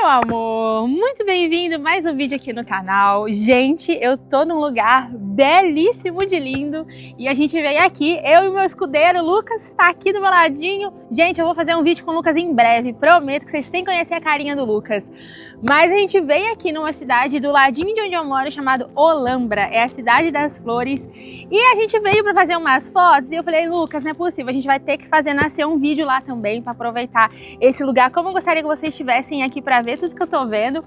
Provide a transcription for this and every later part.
meu amor, muito bem-vindo mais um vídeo aqui no canal. Gente, eu tô num lugar belíssimo de lindo e a gente veio aqui, eu e meu escudeiro Lucas tá aqui do meu ladinho. Gente, eu vou fazer um vídeo com o Lucas em breve, prometo que vocês têm que conhecer a carinha do Lucas. Mas a gente veio aqui numa cidade do ladinho de onde eu moro, chamado Olambra, é a cidade das flores. E a gente veio para fazer umas fotos e eu falei, Lucas, não é possível, a gente vai ter que fazer nascer um vídeo lá também para aproveitar esse lugar, como eu gostaria que vocês estivessem aqui para ver tudo que eu tô vendo.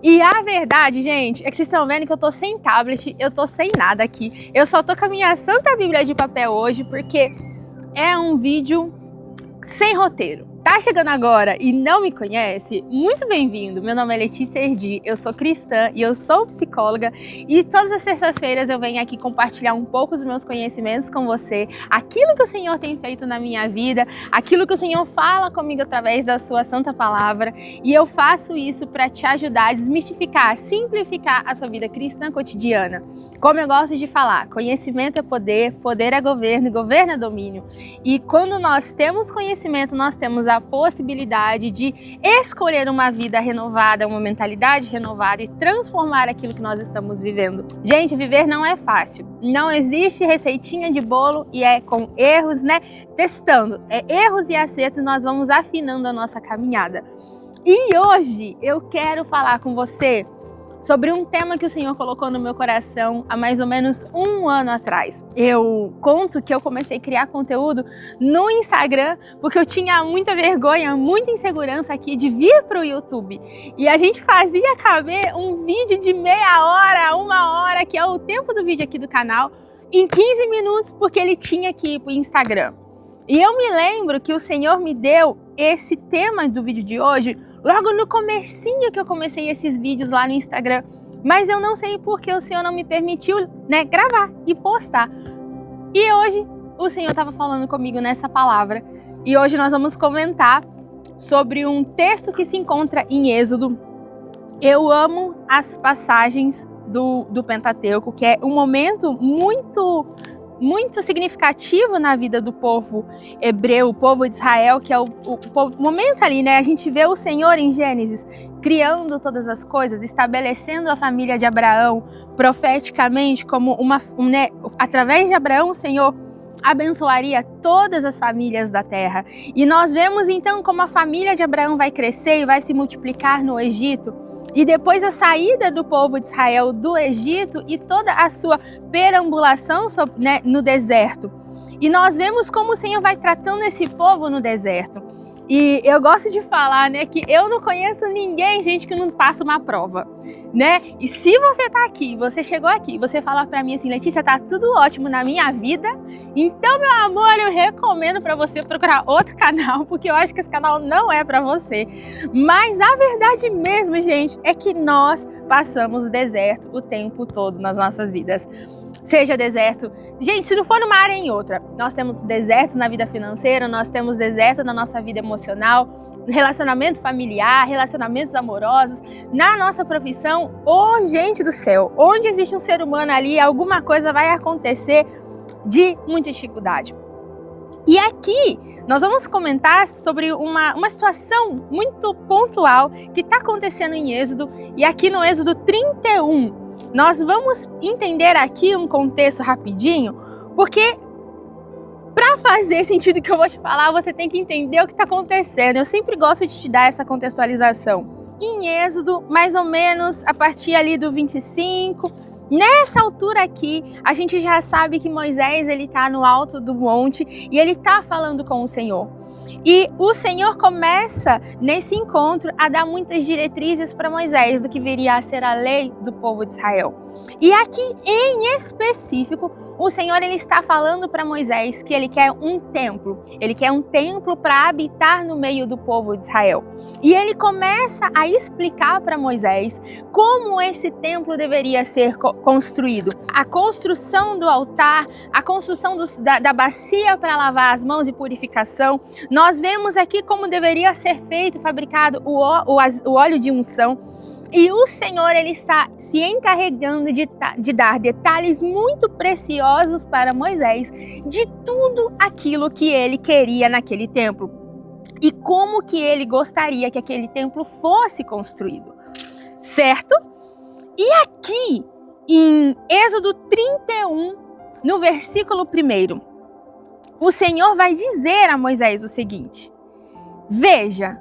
E a verdade, gente, é que vocês estão vendo que eu tô sem tablet, eu tô sem nada aqui. Eu só tô com a minha Santa Bíblia de papel hoje, porque é um vídeo sem roteiro. Tá chegando agora e não me conhece? Muito bem-vindo! Meu nome é Letícia Erdi, eu sou cristã e eu sou psicóloga e todas as sextas-feiras eu venho aqui compartilhar um pouco dos meus conhecimentos com você, aquilo que o Senhor tem feito na minha vida, aquilo que o Senhor fala comigo através da sua santa palavra, e eu faço isso para te ajudar a desmistificar, simplificar a sua vida cristã cotidiana. Como eu gosto de falar, conhecimento é poder, poder é governo e governo é domínio. E quando nós temos conhecimento, nós temos a possibilidade de escolher uma vida renovada, uma mentalidade renovada e transformar aquilo que nós estamos vivendo. Gente, viver não é fácil. Não existe receitinha de bolo e é com erros, né? Testando. É erros e acertos, nós vamos afinando a nossa caminhada. E hoje eu quero falar com você sobre um tema que o Senhor colocou no meu coração há mais ou menos um ano atrás. Eu conto que eu comecei a criar conteúdo no Instagram porque eu tinha muita vergonha, muita insegurança aqui de vir para o YouTube. E a gente fazia caber um vídeo de meia hora, uma hora, que é o tempo do vídeo aqui do canal, em 15 minutos, porque ele tinha que ir para o Instagram. E eu me lembro que o Senhor me deu esse tema do vídeo de hoje logo no comecinho que eu comecei esses vídeos lá no Instagram, mas eu não sei por que o Senhor não me permitiu, né, gravar e postar. E hoje o Senhor estava falando comigo nessa palavra, e hoje nós vamos comentar sobre um texto que se encontra em Êxodo. Eu amo as passagens do Pentateuco, que é um momento muito significativo na vida do povo hebreu, o povo de Israel, que é o momento ali, né? A gente vê o Senhor em Gênesis criando todas as coisas, estabelecendo a família de Abraão profeticamente como né? Através de Abraão, o Senhor abençoaria todas as famílias da terra. E nós vemos então como a família de Abraão vai crescer e vai se multiplicar no Egito. E depois a saída do povo de Israel do Egito e toda a sua perambulação, né, no deserto. E nós vemos como o Senhor vai tratando esse povo no deserto. E eu gosto de falar, né, que eu não conheço ninguém, gente, que não passa uma prova, né? E se você tá aqui, você chegou aqui, você fala pra mim assim, Letícia, tá tudo ótimo na minha vida, então, meu amor, eu recomendo pra você procurar outro canal, porque eu acho que esse canal não é pra você. Mas a verdade mesmo, gente, é que nós passamos deserto o tempo todo nas nossas vidas. Seja deserto, gente, se não for numa área, em outra. Nós temos desertos na vida financeira, nós temos deserto na nossa vida emocional, relacionamento familiar, relacionamentos amorosos, na nossa profissão. Oh, gente do céu, onde existe um ser humano ali, alguma coisa vai acontecer de muita dificuldade. E aqui nós vamos comentar sobre uma situação muito pontual que está acontecendo em Êxodo, e aqui no Êxodo 31. Nós vamos entender aqui um contexto rapidinho, porque para fazer sentido que eu vou te falar, você tem que entender o que está acontecendo. Eu sempre gosto de te dar essa contextualização. Em Êxodo, mais ou menos a partir ali do 25, nessa altura aqui, a gente já sabe que Moisés ele está no alto do monte e ele está falando com o Senhor. E o Senhor começa nesse encontro a dar muitas diretrizes para Moisés do que viria a ser a lei do povo de Israel. E aqui em específico, o Senhor ele está falando para Moisés que ele quer um templo. Ele quer um templo para habitar no meio do povo de Israel. E ele começa a explicar para Moisés como esse templo deveria ser construído. A construção do altar, a construção da bacia para lavar as mãos e purificação. Nós vemos aqui como deveria ser feito, fabricado o óleo de unção. E o Senhor ele está se encarregando de dar detalhes muito preciosos para Moisés de tudo aquilo que ele queria naquele templo. e como que ele gostaria que aquele templo fosse construído, certo? E aqui, em Êxodo 31, no versículo 1, o Senhor vai dizer a Moisés o seguinte: veja,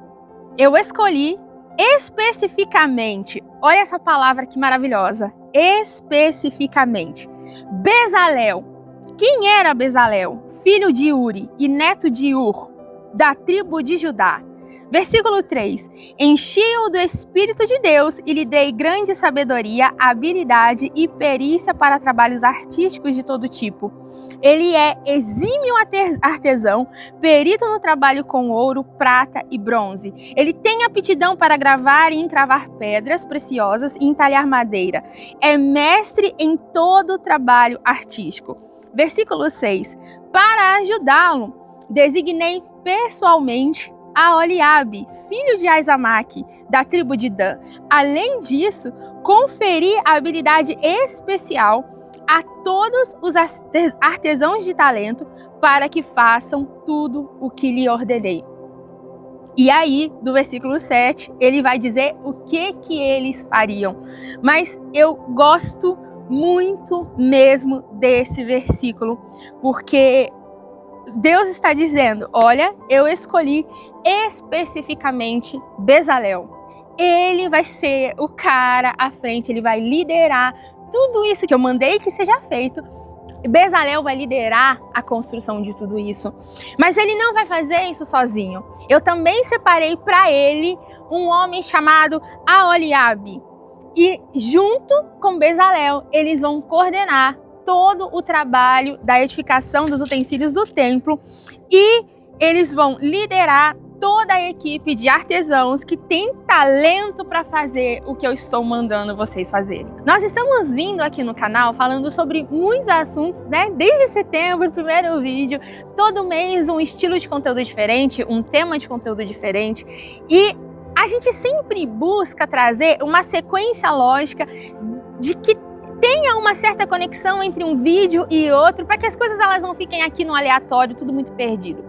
eu escolhi especificamente, olha essa palavra que maravilhosa, especificamente, Bezalel. Quem era Bezalel? Filho de Uri e neto de Ur, da tribo de Judá. Versículo 3. Enchi-o do Espírito de Deus e lhe dei grande sabedoria, habilidade e perícia para trabalhos artísticos de todo tipo. Ele é exímio artesão, perito no trabalho com ouro, prata e bronze. Ele tem aptidão para gravar e encravar pedras preciosas e entalhar madeira. É mestre em todo o trabalho artístico. Versículo 6. Para ajudá-lo, designei pessoalmente a Oliabe, filho de Aizamaque, da tribo de Dan. Além disso, conferi a habilidade especial a todos os artesãos de talento para que façam tudo o que lhe ordenei. E aí, do versículo 7, ele vai dizer o que eles fariam. Mas eu gosto muito mesmo desse versículo, porque Deus está dizendo, olha, eu escolhi especificamente Bezalel. Ele vai ser o cara à frente, ele vai liderar tudo isso que eu mandei que seja feito. Bezalel vai liderar a construção de tudo isso. Mas ele não vai fazer isso sozinho. Eu também separei para ele um homem chamado Aholiabe. E junto com Bezalel, eles vão coordenar todo o trabalho da edificação dos utensílios do templo e eles vão liderar toda a equipe de artesãos que tem talento para fazer o que eu estou mandando vocês fazerem. Nós estamos vindo aqui no canal falando sobre muitos assuntos, né? Desde setembro, o primeiro vídeo, todo mês um estilo de conteúdo diferente, um tema de conteúdo diferente, e a gente sempre busca trazer uma sequência lógica de que tenha uma certa conexão entre um vídeo e outro, para que as coisas elas não fiquem aqui no aleatório, tudo muito perdido.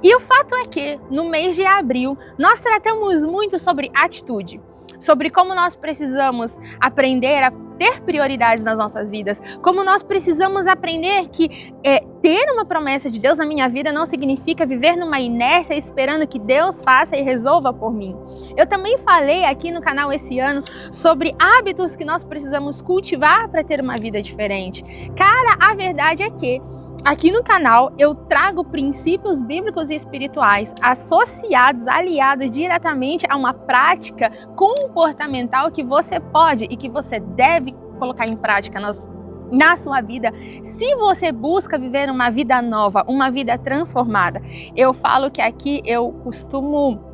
E o fato é que, no mês de abril, nós tratamos muito sobre atitude, sobre como nós precisamos aprender a ter prioridades nas nossas vidas, como nós precisamos aprender que ter uma promessa de Deus na minha vida não significa viver numa inércia esperando que Deus faça e resolva por mim. Eu também falei aqui no canal esse ano sobre hábitos que nós precisamos cultivar para ter uma vida diferente. Cara, a verdade é que aqui no canal eu trago princípios bíblicos e espirituais associados, aliados diretamente a uma prática comportamental que você pode e que você deve colocar em prática na sua vida, se você busca viver uma vida nova, uma vida transformada. Eu falo que aqui eu costumo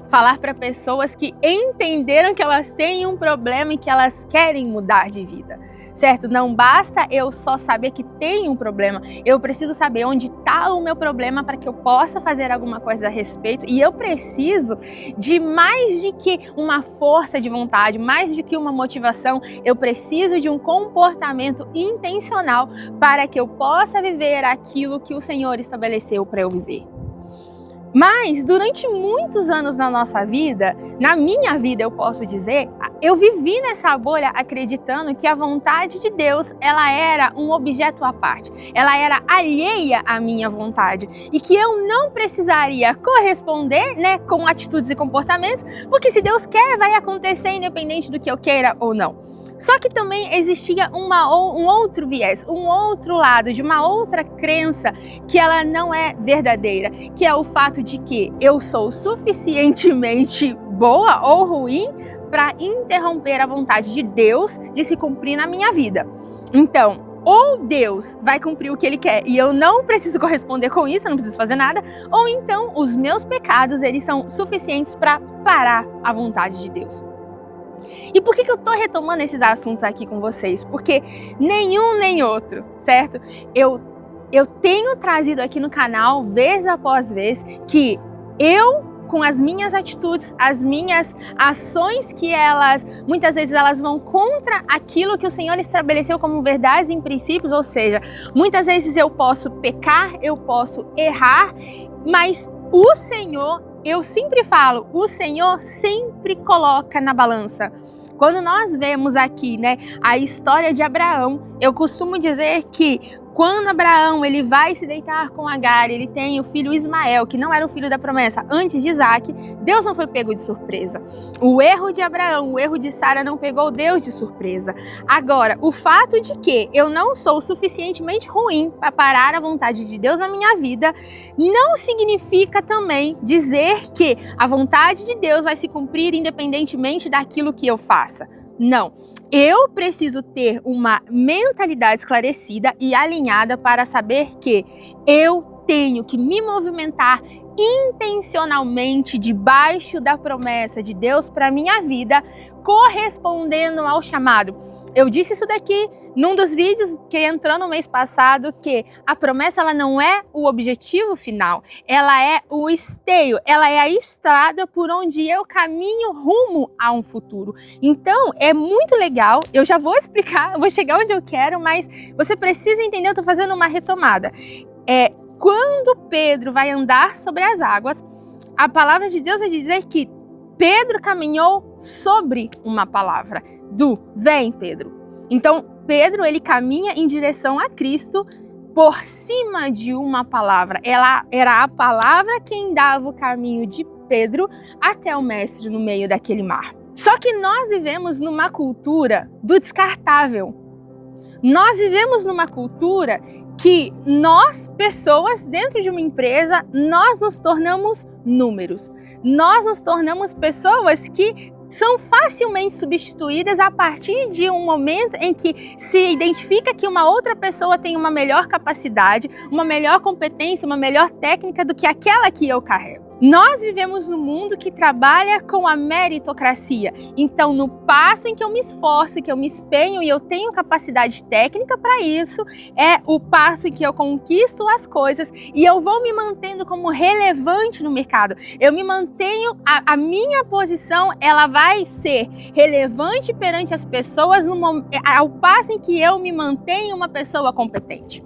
falar para pessoas que entenderam que elas têm um problema e que elas querem mudar de vida, certo? Não basta eu só saber que tem um problema, eu preciso saber onde está o meu problema para que eu possa fazer alguma coisa a respeito, e eu preciso de mais de que uma força de vontade, mais de que uma motivação, eu preciso de um comportamento intencional para que eu possa viver aquilo que o Senhor estabeleceu para eu viver. Mas durante muitos anos na nossa vida, na minha vida eu posso dizer, eu vivi nessa bolha acreditando que a vontade de Deus, ela era um objeto à parte, ela era alheia à minha vontade e que eu não precisaria corresponder, né, com atitudes e comportamentos, porque se Deus quer, vai acontecer independente do que eu queira ou não. Só que também existia um outro viés, um outro lado, de uma outra crença que ela não é verdadeira, que é o fato de que eu sou suficientemente boa ou ruim para interromper a vontade de Deus de se cumprir na minha vida. Então, ou Deus vai cumprir o que Ele quer e eu não preciso corresponder com isso, eu não preciso fazer nada, ou então os meus pecados, eles são suficientes para parar a vontade de Deus. E por que eu tô retomando esses assuntos aqui com vocês? Porque nenhum nem outro, certo? Eu tenho trazido aqui no canal, vez após vez, que eu, com as minhas atitudes, as minhas ações, que elas, muitas vezes elas vão contra aquilo que o Senhor estabeleceu como verdades e princípios, ou seja, muitas vezes eu posso pecar, eu posso errar, mas o Senhor, eu sempre falo, o Senhor sempre coloca na balança. Quando nós vemos aqui, né, a história de Abraão, eu costumo dizer que quando Abraão ele vai se deitar com Agar, ele tem o filho Ismael, que não era o filho da promessa, antes de Isaac, Deus não foi pego de surpresa. O erro de Abraão, o erro de Sara não pegou Deus de surpresa. Agora, o fato de que eu não sou suficientemente ruim para parar a vontade de Deus na minha vida, não significa também dizer que a vontade de Deus vai se cumprir independentemente daquilo que eu faça. Não, eu preciso ter uma mentalidade esclarecida e alinhada para saber que eu tenho que me movimentar intencionalmente debaixo da promessa de Deus para minha vida, correspondendo ao chamado. Eu disse isso daqui num dos vídeos que entrou no mês passado, que a promessa ela não é o objetivo final, ela é o esteio, ela é a estrada por onde eu caminho rumo a um futuro. Então é muito legal, eu já vou explicar, eu vou chegar onde eu quero, mas você precisa entender, eu estou fazendo uma retomada. Quando Pedro vai andar sobre as águas, a palavra de Deus vai dizer que Pedro caminhou sobre uma palavra. Vem, Pedro. Então, Pedro, ele caminha em direção a Cristo por cima de uma palavra. Ela era a palavra quem dava o caminho de Pedro até o mestre no meio daquele mar. Só que nós vivemos numa cultura do descartável. Nós vivemos numa cultura que nós, pessoas dentro de uma empresa, nós nos tornamos números. Nós nos tornamos pessoas que são facilmente substituídas a partir de um momento em que se identifica que uma outra pessoa tem uma melhor capacidade, uma melhor competência, uma melhor técnica do que aquela que eu carrego. Nós vivemos num mundo que trabalha com a meritocracia. Então, no passo em que eu me esforço, que eu me empenho e eu tenho capacidade técnica para isso, é o passo em que eu conquisto as coisas e eu vou me mantendo como relevante no mercado. Eu me mantenho, a minha posição, ela vai ser relevante perante as pessoas ao passo em que eu me mantenho uma pessoa competente.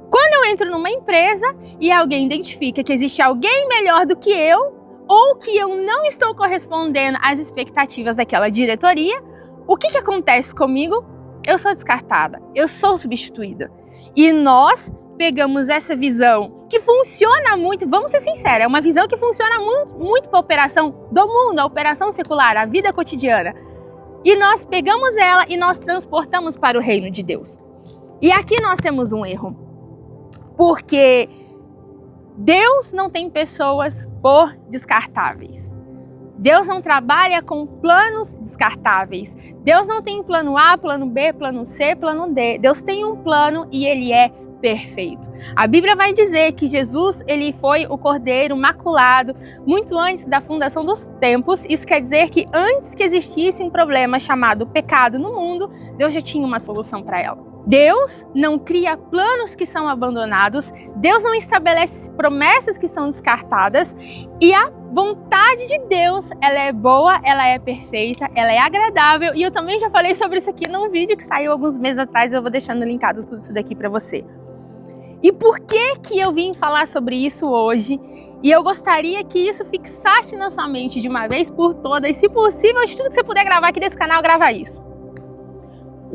Quando eu entro numa empresa e alguém identifica que existe alguém melhor do que eu, ou que eu não estou correspondendo às expectativas daquela diretoria, o que acontece comigo? Eu sou descartada, eu sou substituída. E nós pegamos essa visão que funciona muito, vamos ser sinceros, é uma visão que funciona muito para a operação do mundo, a operação secular, a vida cotidiana. E nós pegamos ela e nós transportamos para o reino de Deus. E aqui nós temos um erro. Porque Deus não tem pessoas por descartáveis. Deus não trabalha com planos descartáveis. Deus não tem plano A, plano B, plano C, plano D. Deus tem um plano e ele é perfeito. A Bíblia vai dizer que Jesus ele foi o Cordeiro maculado muito antes da fundação dos tempos. Isso quer dizer que antes que existisse um problema chamado pecado no mundo, Deus já tinha uma solução para ela. Deus não cria planos que são abandonados, Deus não estabelece promessas que são descartadas e a vontade de Deus, ela é boa, ela é perfeita, ela é agradável e eu também já falei sobre isso aqui num vídeo que saiu alguns meses atrás, eu vou deixando linkado tudo isso daqui para você. E por que eu vim falar sobre isso hoje? E eu gostaria que isso fixasse na sua mente de uma vez por todas e se possível, de tudo que você puder gravar aqui nesse canal, grava isso.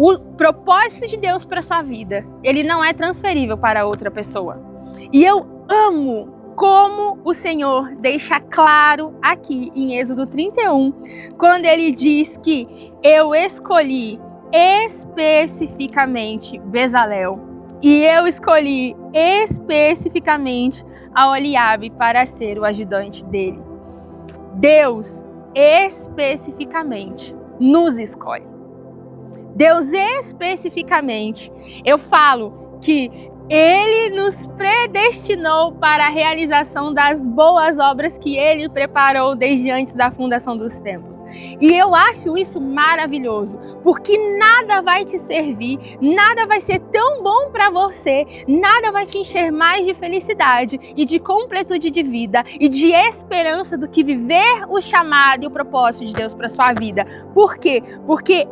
O propósito de Deus para a sua vida, ele não é transferível para outra pessoa. E eu amo como o Senhor deixa claro aqui em Êxodo 31, quando ele diz que eu escolhi especificamente Bezalel e eu escolhi especificamente Aholiabe para ser o ajudante dele. Deus especificamente nos escolhe. Deus especificamente, eu falo que Ele nos predestinou para a realização das boas obras que Ele preparou desde antes da fundação dos tempos. E eu acho isso maravilhoso, porque nada vai te servir, nada vai ser tão bom para você, nada vai te encher mais de felicidade e de completude de vida e de esperança do que viver o chamado e o propósito de Deus para sua vida. Por quê? Porque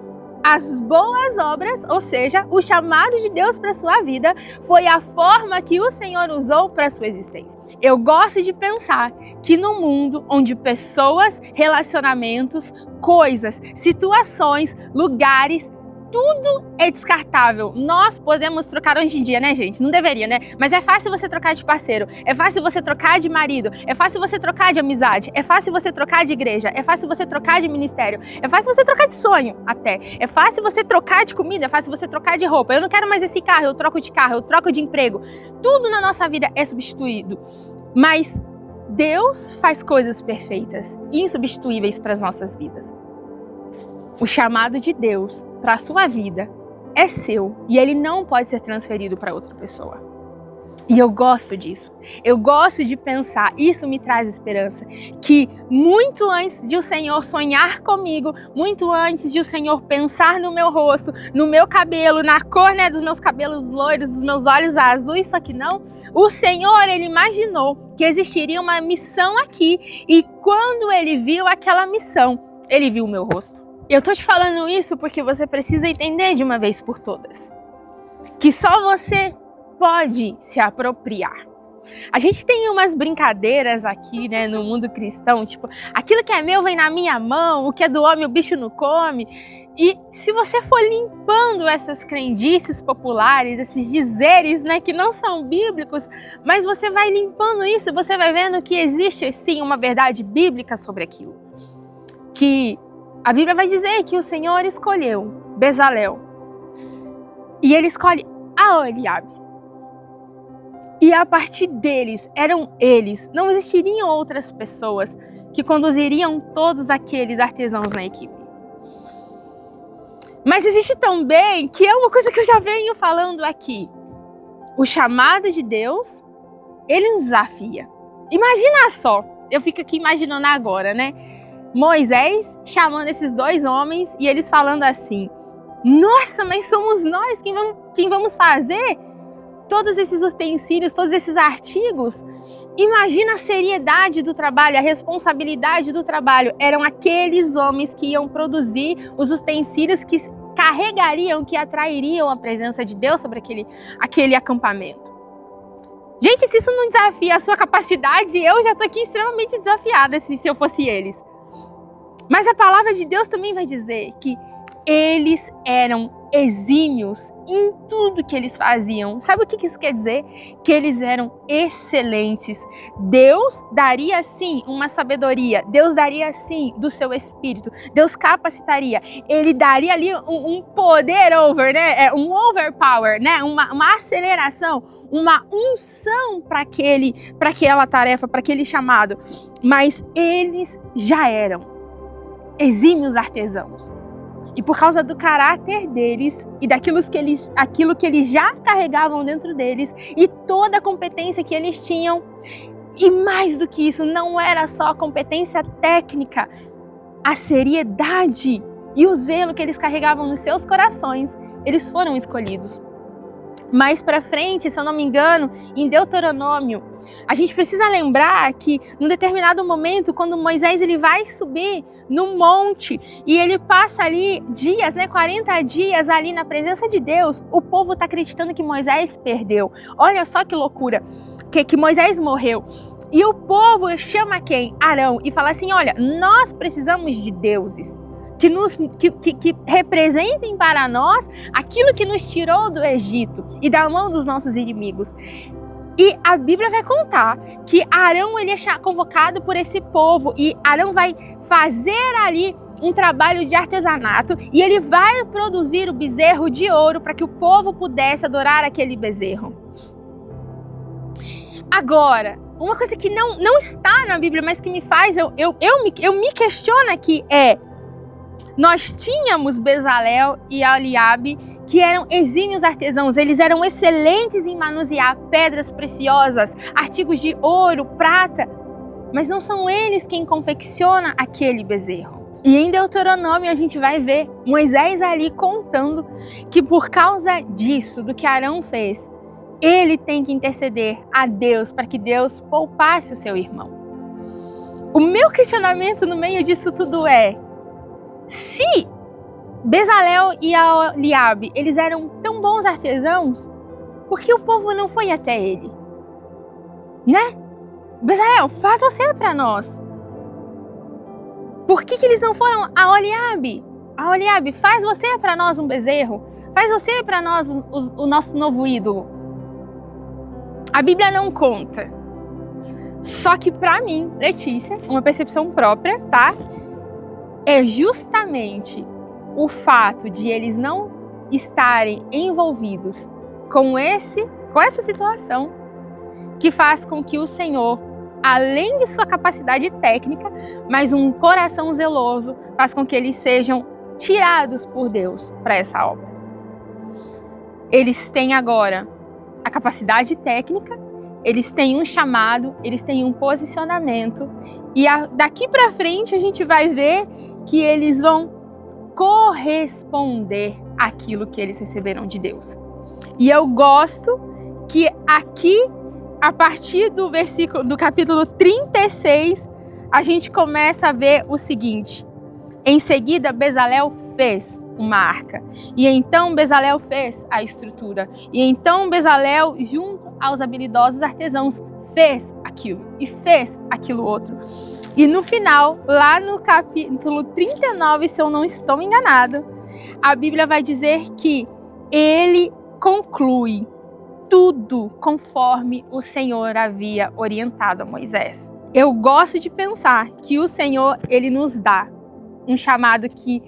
As boas obras, ou seja, o chamado de Deus para a sua vida, foi a forma que o Senhor usou para a sua existência. Eu gosto de pensar que no mundo onde pessoas, relacionamentos, coisas, situações, lugares, tudo é descartável. Nós podemos trocar hoje em dia, né, gente? Não deveria, né? Mas é fácil você trocar de parceiro, é fácil você trocar de marido, é fácil você trocar de amizade, é fácil você trocar de igreja, é fácil você trocar de ministério, é fácil você trocar de sonho até. É fácil você trocar de comida, é fácil você trocar de roupa. Eu não quero mais esse carro, eu troco de carro, eu troco de emprego. Tudo na nossa vida é substituído. Mas Deus faz coisas perfeitas, insubstituíveis para as nossas vidas. O chamado de Deus para a sua vida é seu e ele não pode ser transferido para outra pessoa. E eu gosto disso. Eu gosto de pensar, isso me traz esperança, que muito antes de o Senhor sonhar comigo, muito antes de o Senhor pensar no meu rosto, no meu cabelo, na cor, né, dos meus cabelos loiros, dos meus olhos azuis, só que não, o Senhor, ele imaginou que existiria uma missão aqui e quando ele viu aquela missão, ele viu o meu rosto. Eu tô te falando isso porque você precisa entender de uma vez por todas que só você pode se apropriar. A gente tem umas brincadeiras aqui, né, no mundo cristão, tipo, aquilo que é meu vem na minha mão, o que é do homem o bicho não come. E se você for limpando essas crendices populares, esses dizeres, né, que não são bíblicos, mas você vai limpando isso, você vai vendo que existe sim uma verdade bíblica sobre aquilo. Que a Bíblia vai dizer que o Senhor escolheu Bezalel e ele escolhe Aholiabe. E a partir deles, eram eles, não existiriam outras pessoas que conduziriam todos aqueles artesãos na equipe. Mas existe também, que é uma coisa que eu já venho falando aqui, o chamado de Deus, ele nos desafia. Imagina só, eu fico aqui imaginando agora, né? Moisés chamando esses dois homens e eles falando assim, nossa, mas somos nós quem vamos fazer todos esses utensílios, todos esses artigos? Imagina a seriedade do trabalho, a responsabilidade do trabalho. Eram aqueles homens que iam produzir os utensílios que carregariam, que atrairiam a presença de Deus sobre aquele acampamento. Gente, se isso não desafia a sua capacidade, eu já estou aqui extremamente desafiada se eu fosse eles. Mas a palavra de Deus também vai dizer que eles eram exímios em tudo que eles faziam. Sabe o que isso quer dizer? Que eles eram excelentes. Deus daria sim uma sabedoria, Deus daria sim do seu espírito, Deus capacitaria, ele daria ali um poder over, né? Um overpower, né? Uma aceleração, uma unção para aquela tarefa, para aquele chamado. Mas eles já eram exímios artesãos. E por causa do caráter deles e aquilo que eles já carregavam dentro deles e toda a competência que eles tinham, e mais do que isso, não era só a competência técnica, a seriedade e o zelo que eles carregavam nos seus corações, eles foram escolhidos. Mais para frente, se eu não me engano, em Deuteronômio, a gente precisa lembrar que num determinado momento, quando Moisés ele vai subir no monte e ele passa ali dias, 40 dias ali na presença de Deus, o povo está acreditando que Moisés perdeu. Olha só que loucura, que Moisés morreu. E o povo chama quem? Arão, e fala assim, olha, nós precisamos de deuses que representem para nós aquilo que nos tirou do Egito e da mão dos nossos inimigos. E a Bíblia vai contar que Arão ele é convocado por esse povo e Arão vai fazer ali um trabalho de artesanato e ele vai produzir o bezerro de ouro para que o povo pudesse adorar aquele bezerro. Agora, uma coisa que não está na Bíblia, mas que me faz, eu me questiono aqui nós tínhamos Bezalel e Aholiabe, que eram exímios artesãos. Eles eram excelentes em manusear pedras preciosas, artigos de ouro, prata. Mas não são eles quem confecciona aquele bezerro. E em Deuteronômio a gente vai ver Moisés ali contando que por causa disso, do que Arão fez, ele tem que interceder a Deus para que Deus poupasse o seu irmão. O meu questionamento no meio disso tudo é: se Bezalel e Aholiabe, eles eram tão bons artesãos, porque o povo não foi até ele, né? Bezalel, faz você para nós. Por que eles não foram a Aholiabe? Aholiabe, faz você para nós um bezerro. Faz você para nós o nosso novo ídolo. A Bíblia não conta. Só que para mim, Letícia, uma percepção própria, tá? É justamente o fato de eles não estarem envolvidos com essa situação que faz com que o Senhor, além de sua capacidade técnica, mas um coração zeloso, faz com que eles sejam tirados por Deus para essa obra. Eles têm agora a capacidade técnica, eles têm um chamado, eles têm um posicionamento, e daqui para frente a gente vai ver que eles vão corresponder àquilo que eles receberam de Deus. E eu gosto que aqui, a partir do capítulo 36, a gente começa a ver o seguinte: em seguida, Bezalel fez uma arca. E então Bezalel fez a estrutura. E então Bezalel, junto aos habilidosos artesãos, fez aquilo e fez aquilo outro. E no final, lá no capítulo 39, se eu não estou enganado, a Bíblia vai dizer que ele conclui tudo conforme o Senhor havia orientado a Moisés. Eu gosto de pensar que o Senhor, ele nos dá um chamado que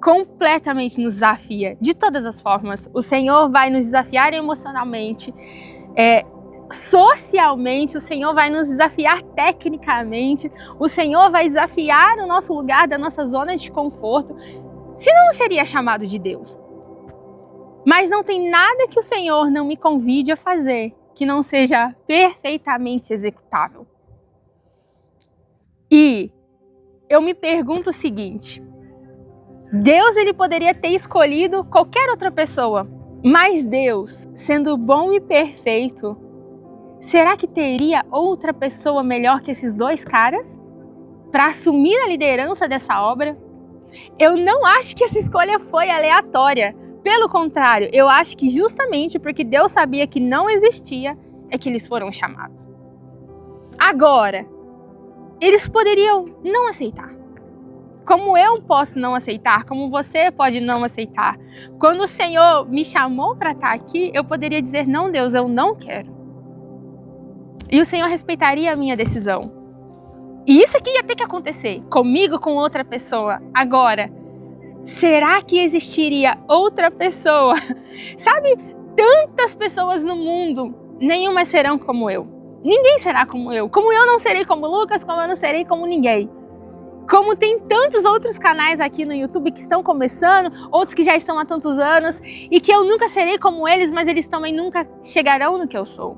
completamente nos desafia, de todas as formas. O Senhor vai nos desafiar emocionalmente, socialmente, o Senhor vai nos desafiar tecnicamente, o Senhor vai desafiar o nosso lugar da nossa zona de conforto. Senão não seria chamado de Deus. Mas não tem nada que o Senhor não me convide a fazer que não seja perfeitamente executável. E eu me pergunto o seguinte: Deus, ele poderia ter escolhido qualquer outra pessoa, mas Deus, sendo bom e perfeito, será que teria outra pessoa melhor que esses dois caras para assumir a liderança dessa obra? Eu não acho que essa escolha foi aleatória. Pelo contrário, eu acho que justamente porque Deus sabia que não existia, é que eles foram chamados. Agora, eles poderiam não aceitar. Como eu posso não aceitar, como você pode não aceitar. Quando o Senhor me chamou para estar aqui, eu poderia dizer: não, Deus, eu não quero. E o Senhor respeitaria a minha decisão. E isso aqui ia ter que acontecer, comigo, com outra pessoa. Agora, será que existiria outra pessoa? Sabe, tantas pessoas no mundo, nenhuma serão como eu. Ninguém será como eu. Como eu não serei como Lucas, como eu não serei como ninguém. Como tem tantos outros canais aqui no YouTube que estão começando, outros que já estão há tantos anos, e que eu nunca serei como eles, mas eles também nunca chegarão no que eu sou.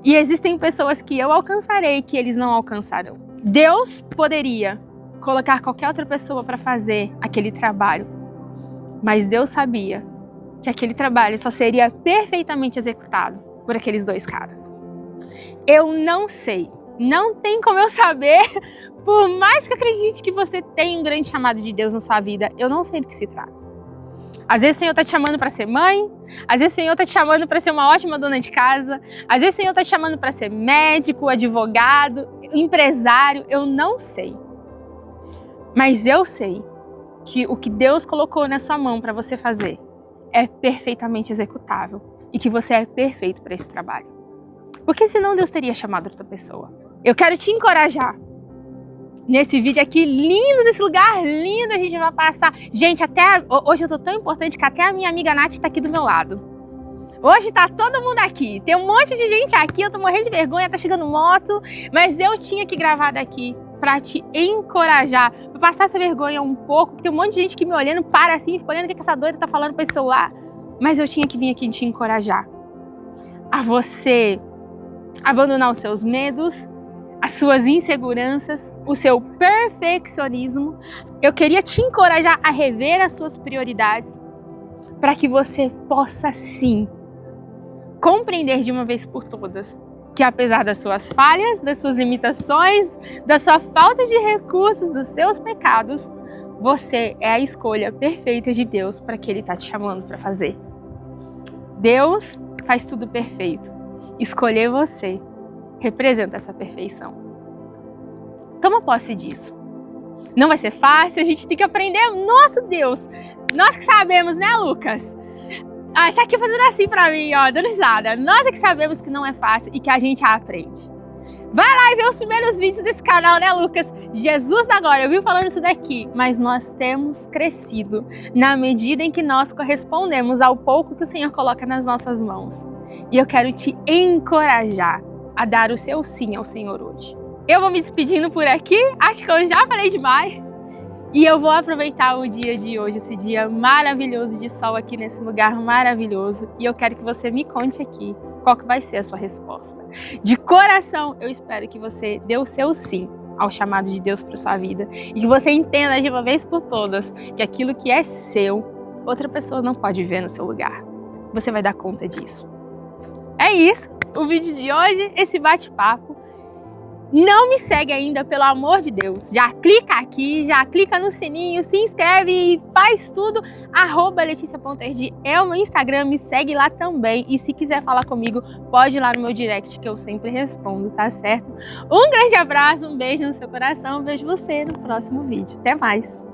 E existem pessoas que eu alcançarei que eles não alcançarão. Deus poderia colocar qualquer outra pessoa para fazer aquele trabalho, mas Deus sabia que aquele trabalho só seria perfeitamente executado por aqueles dois caras. Eu não sei, não tem como eu saber, por mais que eu acredite que você tem um grande chamado de Deus na sua vida, eu não sei do que se trata. Às vezes o Senhor está te chamando para ser mãe, às vezes o Senhor está te chamando para ser uma ótima dona de casa, às vezes o Senhor está te chamando para ser médico, advogado, empresário, eu não sei. Mas eu sei que o que Deus colocou na sua mão para você fazer é perfeitamente executável e que você é perfeito para esse trabalho. Porque senão Deus teria chamado outra pessoa. Eu quero te encorajar. Nesse vídeo aqui lindo, nesse lugar lindo, a gente vai passar. Gente, hoje eu tô tão importante que até a minha amiga Nath tá aqui do meu lado. Hoje tá todo mundo aqui. Tem um monte de gente aqui, eu tô morrendo de vergonha, tá chegando moto. Mas eu tinha que gravar daqui pra te encorajar, pra passar essa vergonha um pouco. Porque tem um monte de gente que me olhando, para assim, fica olhando o que essa doida tá falando pra esse celular. Mas eu tinha que vir aqui te encorajar. A você abandonar os seus medos, as suas inseguranças, o seu perfeccionismo. Eu queria te encorajar a rever as suas prioridades para que você possa sim compreender de uma vez por todas que apesar das suas falhas, das suas limitações, da sua falta de recursos, dos seus pecados, Você é a escolha perfeita de Deus para que Ele está te chamando para fazer. Deus faz tudo perfeito. Escolher você representa essa perfeição. Toma posse disso. Não vai ser fácil, a gente tem que aprender. Nosso Deus! Nós que sabemos, né, Lucas? Ah, tá aqui fazendo assim pra mim, ó, dando risada. Nós é que sabemos que não é fácil e que a gente aprende. Vai lá e vê os primeiros vídeos desse canal, né, Lucas? Jesus da glória, eu vim falando isso daqui. Mas nós temos crescido na medida em que nós correspondemos ao pouco que o Senhor coloca nas nossas mãos. E eu quero te encorajar a dar o seu sim ao Senhor hoje. Eu vou me despedindo por aqui, acho que eu já falei demais. E eu vou aproveitar o dia de hoje, esse dia maravilhoso de sol aqui nesse lugar maravilhoso. E eu quero que você me conte aqui qual que vai ser a sua resposta. De coração, eu espero que você dê o seu sim ao chamado de Deus para sua vida. E que você entenda de uma vez por todas que aquilo que é seu, outra pessoa não pode ver no seu lugar. Você vai dar conta disso. É isso, o vídeo de hoje, esse bate-papo. Não me segue ainda, pelo amor de Deus. Já clica aqui, já clica no sininho, se inscreve e faz tudo. @Leticia.erdi é o meu Instagram, me segue lá também. E se quiser falar comigo, pode ir lá no meu direct que eu sempre respondo, tá certo? Um grande abraço, um beijo no seu coração, vejo você no próximo vídeo. Até mais!